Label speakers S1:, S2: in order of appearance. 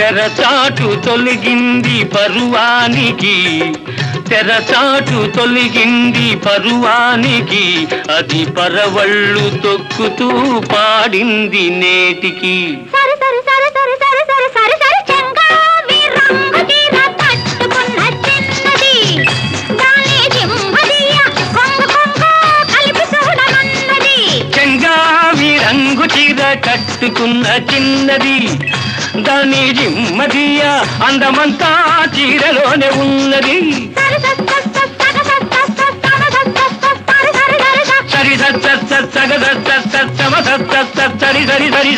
S1: తెరచాటు తొలగింది పరువానికి, తెరచాటు తొలగింది పరువానికి, అది పరవళ్ళు తొక్కుతూ పాడింది నేటికి.
S2: సరి సరి సరి సరి సరి సరి సరి సరి చెంగావి రంగు చీర కట్టుకున్న చిన్నది, దాని జింహదియ కొంగు కొంగు కలిపి చూడమన్నది.
S1: చెంగావి రంగు చీర కట్టుకున్న చిన్నది, దాని జిమ్మదియ అందమంతా చీరలోనే ఉన్నది. సరి సరి సరి సరి